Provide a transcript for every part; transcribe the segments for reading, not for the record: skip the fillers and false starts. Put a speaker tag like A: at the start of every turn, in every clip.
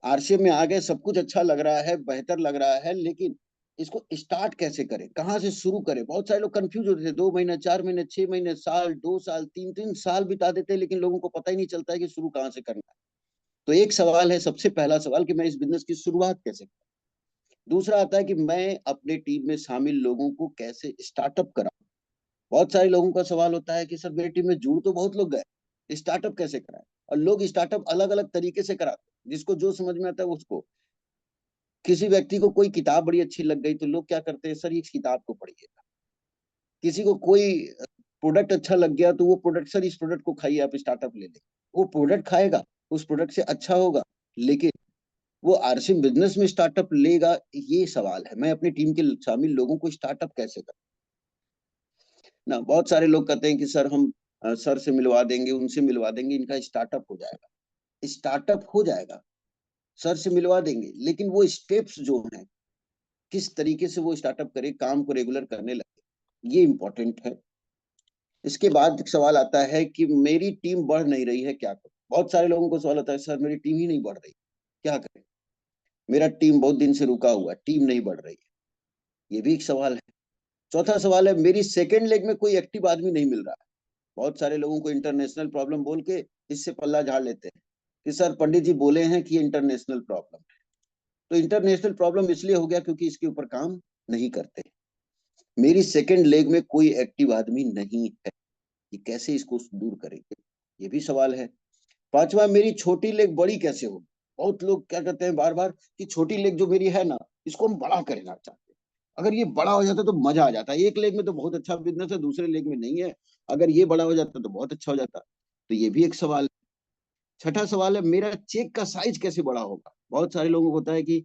A: RCM में आ गए, सब कुछ अच्छा लग रहा है, बेहतर लग रहा है, लेकिन इसको स्टार्ट कैसे करें, कहाँ से शुरू करें? बहुत सारे लोग कंफ्यूज होते थे, 2 महीने, 4 महीने, 6 महीने, साल, 2 साल, 3 3 साल बिता देते हैं, लेकिन लोगों को पता ही नहीं चलता है कि शुरू कहाँ से करना है। तो एक सवाल है, सबसे पहला सवाल, कि मैं इस बिजनेस की शुरुआत कैसे करूं। दूसरा आता है कि मैं अपने टीम में शामिल लोगों को कैसे स्टार्टअप कराऊं। बहुत सारे लोगों का सवाल होता है कि सर मेरी टीम में जुड़ तो बहुत लोग गए, स्टार्टअप कैसे कराएं। और लोग स्टार्टअप अलग अलग तरीके से कराते हैं, जिसको जो समझ में आता है उसको। किसी व्यक्ति को कोई किताब बड़ी अच्छी लग गई तो लोग क्या करते हैं, सर इस किताब को पढ़िएगा। किसी को कोई प्रोडक्ट अच्छा लग गया तो वो प्रोडक्ट, सर इस प्रोडक्ट को खाइए, आप स्टार्टअप ले लें। वो प्रोडक्ट खाएगा, उस प्रोडक्ट से अच्छा होगा, लेकिन वो आरसीएम बिजनेस में स्टार्टअप लेगा, ये सवाल है। मैं अपनी टीम के शामिल लोगों को स्टार्टअप कैसे करूं ना। बहुत सारे लोग कहते हैं कि सर हम सर से मिलवा देंगे, उनसे मिलवा देंगे, इनका स्टार्टअप हो जाएगा। स्टार्टअप हो जाएगा, सर से मिलवा देंगे, लेकिन वो स्टेप्स जो हैं, किस तरीके से वो स्टार्टअप करे, काम को रेगुलर करने लगे, ये इंपॉर्टेंट है। इसके बाद सवाल आता है कि मेरी टीम बढ़ नहीं रही है, क्या करूं। बहुत सारे लोगों को सवाल आता है, सर मेरी टीम ही नहीं बढ़ रही, क्या करें। मेरा टीम बहुत दिन से रुका हुआ है, टीम नहीं बढ़ रही है, ये भी एक सवाल है। चौथा सवाल है, मेरी सेकेंड लेग में कोई एक्टिव आदमी नहीं मिल रहा है। बहुत सारे लोगों को इंटरनेशनल प्रॉब्लम बोल के इससे पल्ला झाड़ लेते हैं कि सर पंडित जी बोले हैं कि ये इंटरनेशनल प्रॉब्लम है। तो इंटरनेशनल प्रॉब्लम इसलिए हो गया क्योंकि इसके ऊपर काम नहीं करते। मेरी सेकेंड लेग में कोई एक्टिव आदमी नहीं है, कि कैसे इसको दूर करेंगे, ये भी सवाल है। पांचवा, मेरी छोटी लेग बड़ी कैसे होगी। बहुत लोग क्या कहते हैं बार बार कि छोटी लेग जो मेरी है ना, इसको हम बड़ा करना चाहते हैं। अगर ये बड़ा हो जाता तो मजा आ जाता। एक लेग में तो बहुत अच्छा बिजनेस है, दूसरे लेग में नहीं है। अगर ये बड़ा हो जाता तो बहुत अच्छा हो जाता। तो ये भी एक सवाल है। छठा सवाल है, मेरा चेक का साइज कैसे बड़ा होगा। बहुत सारे लोगों को होता है कि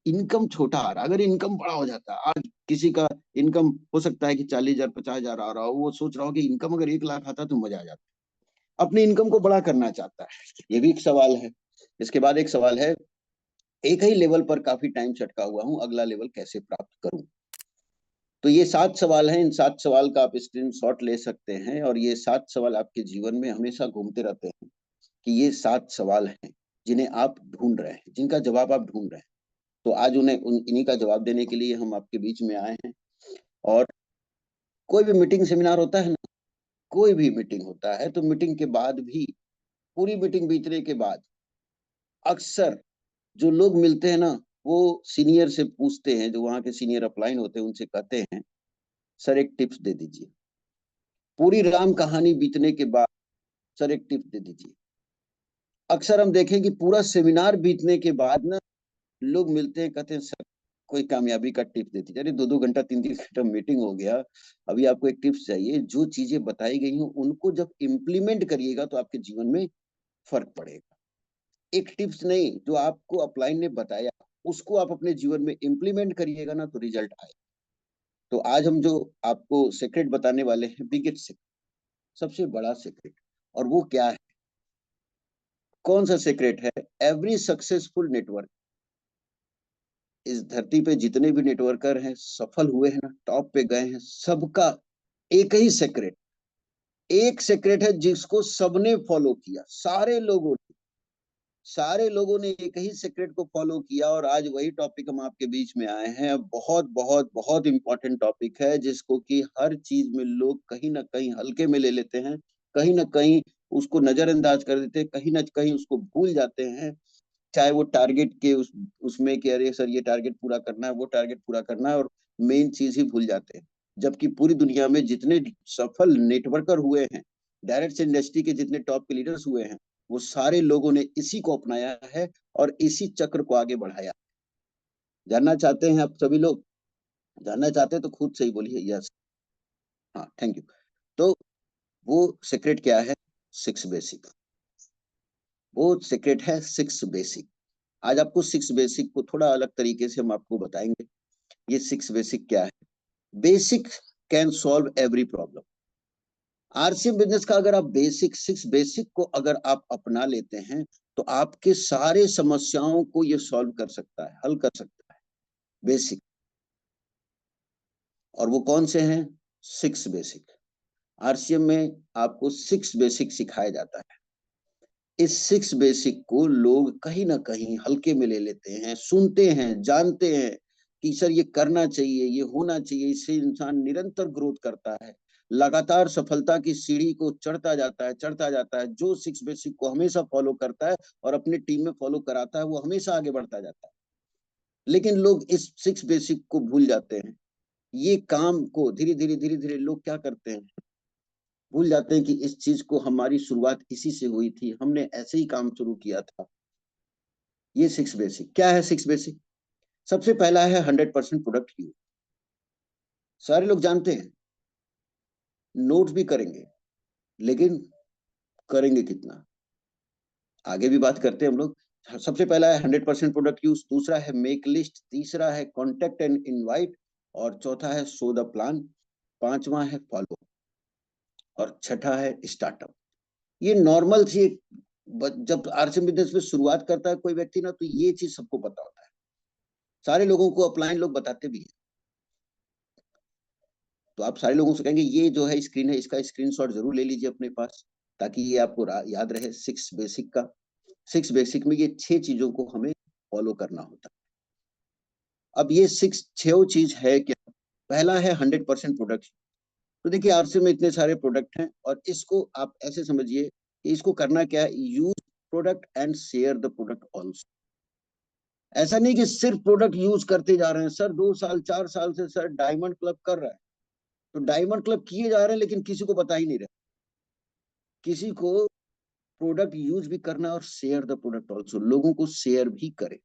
A: इनकम छोटा आ रहा, अगर इनकम बड़ा हो जाता। आज किसी का इनकम हो सकता है कि 40,000, 50,000 आ रहा हो, वो सोच रहा हो कि इनकम अगर 1 लाख आता तो मजा आ जाता। अपनी इनकम को बड़ा करना चाहता है, ये भी एक सवाल है। इसके बाद एक सवाल है, एक ही लेवल पर काफी टाइम से अटका हुआ हूँ, अगला लेवल कैसे प्राप्त करूं। तो ये 7 सवाल हैं। इन 7 सवाल का आप स्क्रीन शॉट ले सकते हैं, और ये 7 सवाल आपके जीवन में हमेशा घूमते रहते हैं, कि ये 7 सवाल हैं जिन्हें आप ढूंढ रहे हैं, जिनका जवाब आप ढूंढ रहे हैं। तो आज इन्हीं का जवाब देने के लिए हम आपके बीच में आए हैं। और कोई भी मीटिंग सेमिनार होता है ना, कोई भी मीटिंग होता है, तो मीटिंग के बाद भी, पूरी मीटिंग बीतने के बाद, अक्सर जो लोग मिलते हैं ना, वो सीनियर से पूछते हैं, जो वहाँ के सीनियर अपलाइन होते हैं, उनसे कहते हैं सर एक टिप्स दे दीजिए। पूरी राम कहानी बीतने के बाद सर एक टिप्स दे दीजिए। अक्सर हम देखें कि पूरा सेमिनार बीतने के बाद ना, लोग मिलते हैं, कहते हैं सर कोई कामयाबी का टिप दे दीजिए। अरे 2 2 घंटा, 3 3 घंटा मीटिंग हो गया, अभी आपको एक टिप्स चाहिए। जो चीजें बताई गई हैं उनको जब इम्प्लीमेंट करिएगा तो आपके जीवन में फर्क पड़ेगा। एक टिप्स नहीं, जो आपको अपलाइन ने बताया उसको आप अपने जीवन में इम्प्लीमेंट करिएगा ना, तो रिजल्ट आए। तो आज हम जो आपको सीक्रेट बताने वाले हैं, बिगेस्ट सीक्रेट, सबसे बड़ा सीक्रेट। और वो क्या है, कौन सा सीक्रेट है? एवरी सक्सेसफुल नेटवर्क, इस धरती पे जितने भी नेटवर्कर हैं, सफल हुए हैं ना, टॉप पे गए हैं, सबका एक ही सीक्रेट, एक सीक्रेट है जिसको सबने फॉलो किया। सारे लोगों ने एक ही सीक्रेट को फॉलो किया, और आज वही टॉपिक हम आपके बीच में आए हैं। बहुत बहुत बहुत इंपॉर्टेंट टॉपिक है, जिसको कि हर चीज में लोग कहीं ना कहीं हल्के में ले लेते हैं, कहीं ना कहीं उसको नजरअंदाज कर देते हैं, कहीं ना कहीं उसको भूल जाते हैं। चाहे वो टारगेट के उसमें कि अरे सर ये टारगेट पूरा करना है, वो टारगेट पूरा करना है, और मेन चीज ही भूल जाते हैं। जबकि पूरी दुनिया में जितने सफल नेटवर्कर हुए हैं, डायरेक्ट इंडस्ट्री के जितने टॉप के लीडर्स हुए हैं, वो सारे लोगों ने इसी को अपनाया है और इसी चक्र को आगे बढ़ाया। जानना चाहते हैं आप सभी लोग? जानना चाहते हैं तो खुद से ही बोलिए यस। हाँ, थैंक यू। तो वो सीक्रेट क्या है? 6 बेसिक। वो सीक्रेट है 6 बेसिक। आज आपको 6 बेसिक को थोड़ा अलग तरीके से हम आपको बताएंगे। ये 6 बेसिक क्या है? Basic can solve every problem. RCM business का अगर आप बेसिक 6 बेसिक को अगर आप अपना लेते हैं, तो आपके सारे समस्याओं को ये सॉल्व कर सकता है, हल कर सकता है। बेसिक। और वो कौन से हैं? 6 बेसिक। आरसीएम में आपको 6 बेसिक सिखाया जाता है। इस 6 बेसिक को लोग कहीं ना कहीं हल्के में ले लेते हैं, सुनते हैं, जानते हैं कि सर ये करना चाहिए, ये होना चाहिए, इससे इंसान निरंतर ग्रोथ करता है, लगातार सफलता की सीढ़ी को चढ़ता जाता है, चढ़ता जाता है। जो 6 बेसिक को हमेशा फॉलो करता है और अपने टीम में फॉलो कराता है, वो हमेशा आगे बढ़ता जाता है। लेकिन लोग इस 6 बेसिक को भूल जाते हैं। ये काम को धीरे धीरे लोग क्या करते हैं, भूल जाते हैं कि इस चीज को हमारी शुरुआत इसी से हुई थी, हमने ऐसे ही काम शुरू किया था। ये 6 बेसिक क्या है? 6 बेसिक, सबसे पहला है 100% प्रोडक्ट यूज। सारे लोग जानते हैं, नोट भी करेंगे, लेकिन करेंगे कितना, आगे भी बात करते हैं हम लोग। सबसे पहला है 100% प्रोडक्ट यूज, दूसरा है मेक लिस्ट, तीसरा है कॉन्टेक्ट एंड इनवाइट, और चौथा है शो द प्लान, पांचवा है फॉलो, और छठा है स्टार्टअप। ये नॉर्मल सी जब आरसी बिजनेस में शुरुआत करता है कोई व्यक्ति ना, तो ये चीज सबको पता होता है, सारे लोगों को अपलाइन लोग बताते भी हैं। तो आप सारे लोगों से कहेंगे ये जो है स्क्रीन है, इसका स्क्रीनशॉट जरूर ले लीजिए अपने पास, ताकि ये आपको याद रहे। 6 बेसिक का, 6 बेसिक में ये 6 चीजों को हमें फॉलो करना होता है। अब ये 6 चीज है क्या? पहला है 100% प्रोडक्ट। तो देखिए आरसी में इतने सारे प्रोडक्ट हैं, और इसको आप ऐसे समझिए कि इसको करना क्या है, use product and share the product also. ऐसा नहीं कि सिर्फ प्रोडक्ट यूज करते जा रहे हैं। सर 2 साल 4 साल से सर डायमंड क्लब कर रहा है, तो डायमंड क्लब किए जा रहे हैं, लेकिन किसी को पता ही नहीं रहा। किसी को प्रोडक्ट यूज भी करना है, और शेयर द प्रोडक्ट ऑल्सो, लोगों को शेयर भी करे।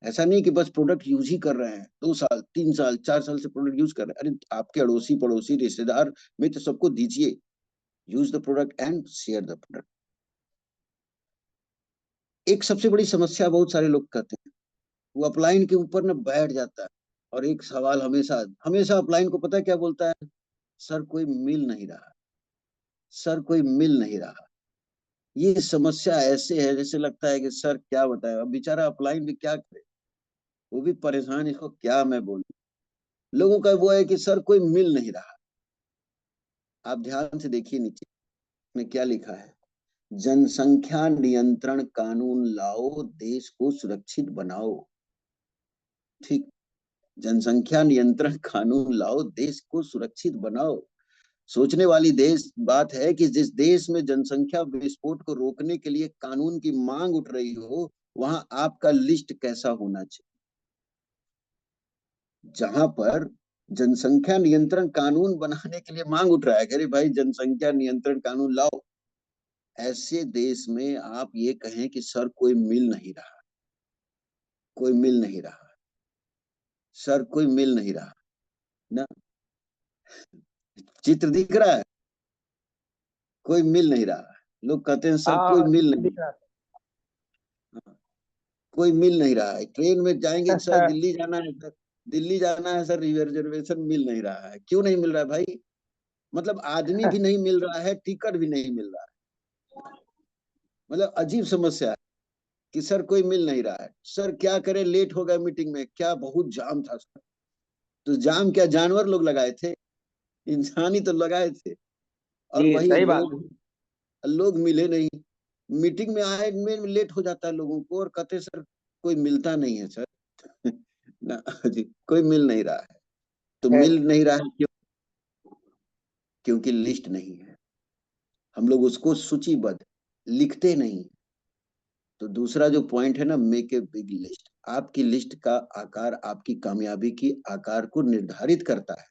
A: ऐसा नहीं कि बस प्रोडक्ट यूज ही कर रहे हैं, 2 साल 3 साल 4 साल से प्रोडक्ट यूज कर रहे हैं। अरे आपके अड़ोसी पड़ोसी रिश्तेदार में तो सबको दीजिए। Use the product and share the product. एक सबसे बड़ी समस्या बहुत सारे लोग कहते हैं, वो अपलाइन के ऊपर ना बैठ जाता है, और एक सवाल हमेशा हमेशा अपलाइन को पता है क्या बोलता है? सर कोई मिल नहीं रहा, सर कोई मिल नहीं रहा। ये समस्या ऐसे है जैसे लगता है कि सर क्या बताए, अब बेचारा अपलाइन भी क्या करे, वो भी परेशान, इसको क्या मैं बोलूं। लोगों का वो है कि सर कोई मिल नहीं रहा। आप ध्यान से देखिए नीचे में क्या लिखा है, जनसंख्या नियंत्रण कानून लाओ, देश को सुरक्षित बनाओ। ठीक, जनसंख्या नियंत्रण कानून लाओ, देश को सुरक्षित बनाओ। सोचने वाली देश बात है कि जिस देश में जनसंख्या विस्फोट को रोकने के लिए कानून की मांग उठ रही हो, वहां आपका लिस्ट कैसा होना चाहिए। जहां पर जनसंख्या नियंत्रण कानून बनाने के लिए मांग उठ रहा है, अरे भाई जनसंख्या नियंत्रण कानून लाओ, ऐसे देश में आप ये कहें कि सर कोई मिल नहीं रहा, कोई मिल नहीं रहा, सर कोई मिल नहीं रहा ना, चित्र दिख रहा है, कोई मिल नहीं रहा। लोग कहते हैं सर कोई
B: हाँ,
A: मिल नहीं
B: दिख रहा
A: रहा, कोई मिल नहीं रहा है। ट्रेन में जाएंगे सर,
B: है।
A: दिल्ली जाना है सर, दिल्ली जाना है सर, रिजर्वेशन मिल नहीं रहा है। क्यों नहीं मिल रहा है भाई? मतलब आदमी भी नहीं मिल रहा है, टिकट भी नहीं मिल रहा है। मतलब अजीब समस्या है कि सर कोई मिल नहीं रहा है। सर क्या करें, लेट हो गए मीटिंग में, क्या बहुत जाम था सर। तो जाम क्या जानवर लोग लगाए थे? इंसान ही तो लगाए थे। और
B: जी,
A: वही
B: सही बात।
A: लोग लोग मिले नहीं। मीटिंग में आए में लेट हो जाता है लोगों को, और कहते सर कोई मिलता नहीं है सर। ना जी, कोई मिल नहीं रहा है। तो
B: है।
A: मिल नहीं रहा है क्यों? क्योंकि लिस्ट नहीं है, हम लोग उसको सूचीबद्ध लिखते नहीं। तो दूसरा जो पॉइंट है ना, मेक ए बिग लिस्ट। आपकी लिस्ट का आकार आपकी कामयाबी की आकार को निर्धारित करता है।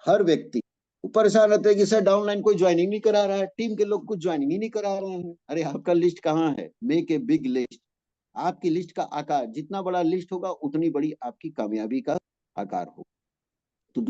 A: हर व्यक्ति वो परेशान रहते हैं कि सर डाउनलाइन कोई ज्वाइनिंग नहीं करा रहा है, टीम के लोग कुछ ज्वाइनिंग ही नहीं करा रहे हैं। अरे आपका लिस्ट कहाँ है? Make a big list. आपकी लिस्ट का आकार जितना बड़ा लिस्ट होगा, उतनी बड़ी आपकी कामयाबी का आकार होगा। तो